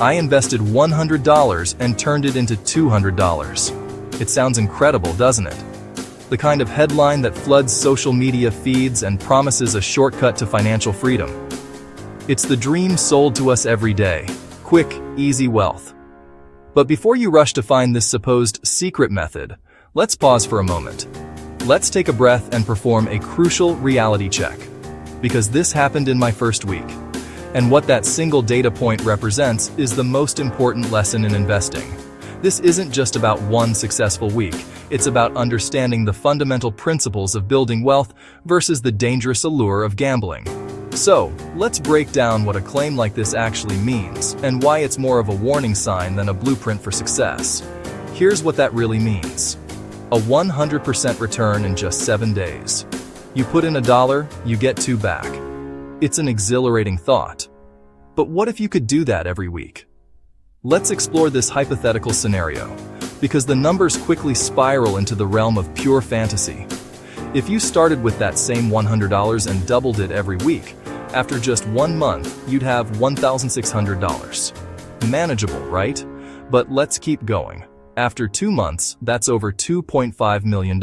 I invested $100 and turned it into $200. It sounds incredible, doesn't it? The kind of headline that floods social media feeds and promises a shortcut to financial freedom. It's the dream sold to us every day. Quick, easy wealth. But before you rush to find this supposed secret method, let's pause for a moment. Let's take a breath and perform a crucial reality check. Because this happened in my first week. And what that single data point represents is the most important lesson in investing. This isn't just about one successful week. It's about understanding the fundamental principles of building wealth versus the dangerous allure of gambling. So, let's break down what a claim like this actually means and why it's more of a warning sign than a blueprint for success. Here's what that really means. A 100% return in just 7 days. You put in $1, you get $2 back. It's an exhilarating thought. But what if you could do that every week? Let's explore this hypothetical scenario, because the numbers quickly spiral into the realm of pure fantasy. If you started with that same $100 and doubled it every week, after just 1 month, you'd have $1,600. Manageable, right? But let's keep going. After 2 months, that's over $2.5 million.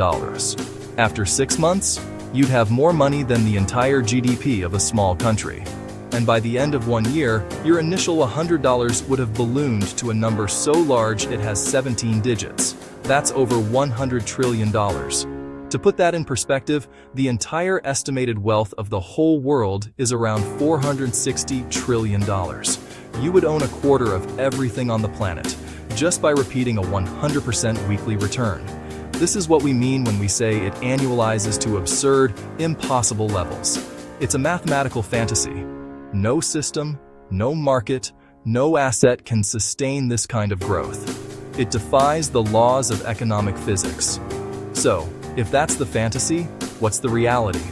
After 6 months, you'd have more money than the entire GDP of a small country. And by the end of 1 year, your initial $100 would have ballooned to a number so large it has 17 digits. That's over $100 trillion. To put that in perspective, the entire estimated wealth of the whole world is around $460 trillion. You would own a quarter of everything on the planet, just by repeating a 100% weekly return. This is what we mean when we say it annualizes to absurd, impossible levels. It's a mathematical fantasy. No system, no market, no asset can sustain this kind of growth. It defies the laws of economic physics. So, if that's the fantasy, what's the reality?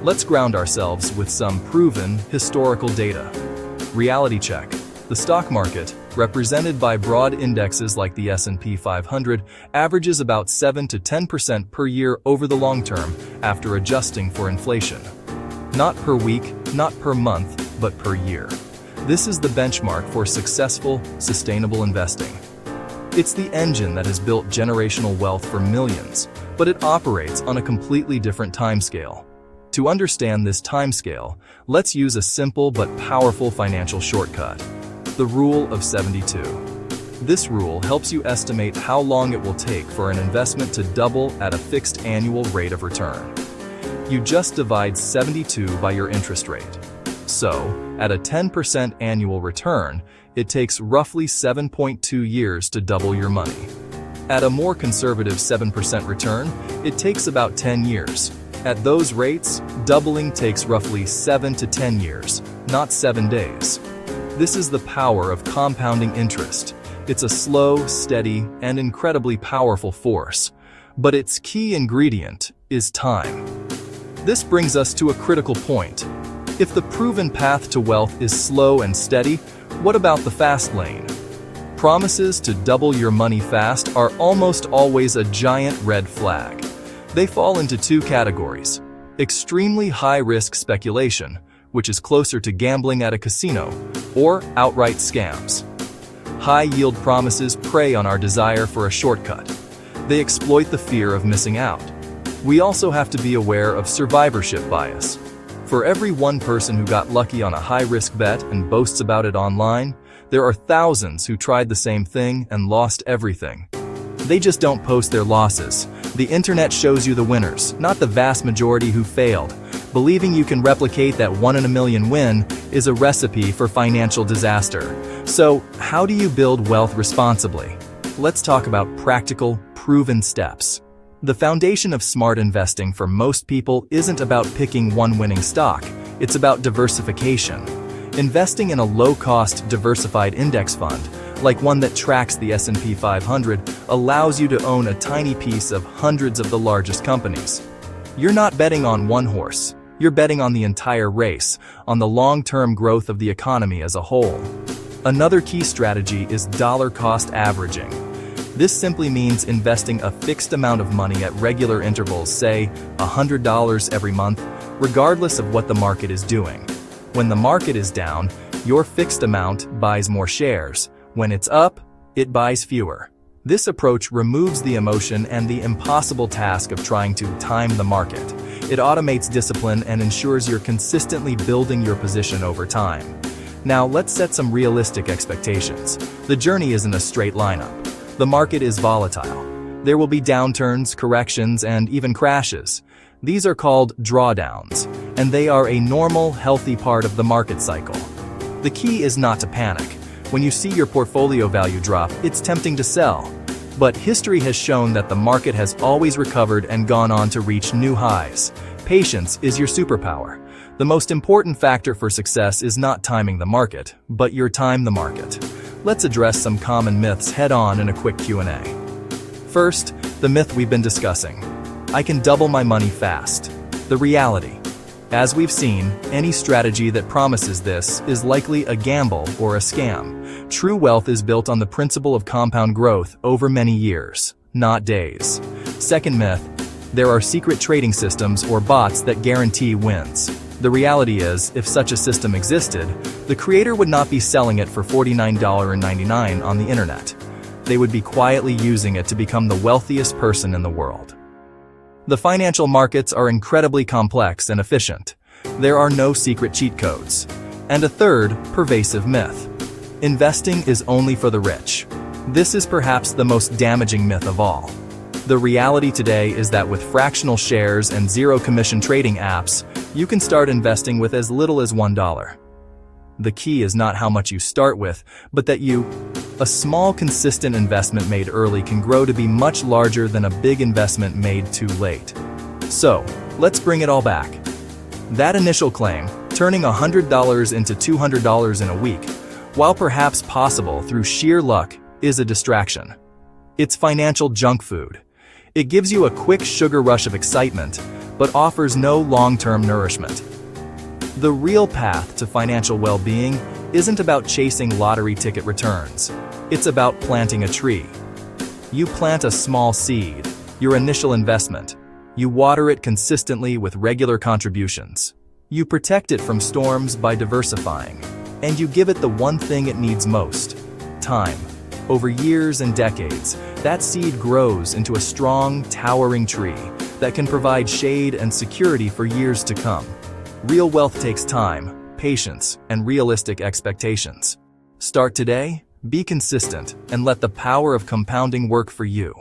Let's ground ourselves with some proven historical data. Reality check. The stock market, represented by broad indexes like the S&P 500, averages about 7 to 10% per year over the long term after adjusting for inflation. Not per week, not per month, but per year. This is the benchmark for successful, sustainable investing. It's the engine that has built generational wealth for millions, but it operates on a completely different timescale. To understand this timescale, let's use a simple but powerful financial shortcut. The Rule of 72. This rule helps you estimate how long it will take for an investment to double at a fixed annual rate of return. You just divide 72 by your interest rate. So, at a 10% annual return, it takes roughly 7.2 years to double your money. At a more conservative 7% return, it takes about 10 years. At those rates, doubling takes roughly 7 to 10 years, not 7 days. This is the power of compounding interest. It's a slow, steady, and incredibly powerful force. But its key ingredient is time. This brings us to a critical point. If the proven path to wealth is slow and steady, what about the fast lane? Promises to double your money fast are almost always a giant red flag. They fall into 2 categories. Extremely high-risk speculation, which is closer to gambling at a casino, or outright scams. High-yield promises prey on our desire for a shortcut. They exploit the fear of missing out. We also have to be aware of survivorship bias. For every one person who got lucky on a high-risk bet and boasts about it online, there are thousands who tried the same thing and lost everything. They just don't post their losses. The internet shows you the winners, not the vast majority who failed. Believing you can replicate that 1 in a million win is a recipe for financial disaster. So, how do you build wealth responsibly? Let's talk about practical, proven steps. The foundation of smart investing for most people isn't about picking one winning stock. It's about diversification. Investing in a low-cost, diversified index fund, like one that tracks the S&P 500, allows you to own a tiny piece of hundreds of the largest companies. You're not betting on one horse. You're betting on the entire race, on the long-term growth of the economy as a whole. Another key strategy is dollar-cost averaging. This simply means investing a fixed amount of money at regular intervals, say $100 every month, regardless of what the market is doing. When the market is down, Your fixed amount buys more shares. When it's up, it buys fewer. This approach removes the emotion and the impossible task of trying to time the market. It automates discipline and ensures you're consistently building your position over time. Now, let's set some realistic expectations. The journey isn't a straight lineup. The market is volatile. There will be downturns, corrections, and even crashes. These are called drawdowns, and they are a normal, healthy part of the market cycle. The key is not to panic. When you see your portfolio value drop, it's tempting to sell. But history has shown that the market has always recovered and gone on to reach new highs. Patience is your superpower. The most important factor for success is not timing the market, but your time the market. Let's address some common myths head-on in a quick Q&A. First, the myth we've been discussing. I can double my money fast. The reality. As we've seen, any strategy that promises this is likely a gamble or a scam. True wealth is built on the principle of compound growth over many years, not days. Second myth, there are secret trading systems or bots that guarantee wins. The reality is, if such a system existed, the creator would not be selling it for $49.99 on the internet. They would be quietly using it to become the wealthiest person in the world. The financial markets are incredibly complex and efficient. There are no secret cheat codes. And a third, pervasive myth. Investing is only for the rich. This is perhaps the most damaging myth of all. The reality today is that with fractional shares and zero-commission trading apps, you can start investing with as little as $1. The key is not how much you start with, but that a small, consistent investment made early can grow to be much larger than a big investment made too late. So, let's bring it all back. That initial claim, turning $100 into $200 in a week, while perhaps possible through sheer luck, is a distraction. It's financial junk food. It gives you a quick sugar rush of excitement, but offers no long-term nourishment. The real path to financial well-being isn't about chasing lottery ticket returns. It's about planting a tree. You plant a small seed, your initial investment. You water it consistently with regular contributions. You protect it from storms by diversifying. And you give it the one thing it needs most: time. Over years and decades, that seed grows into a strong, towering tree that can provide shade and security for years to come. Real wealth takes time, patience, and realistic expectations. Start today, be consistent, and let the power of compounding work for you.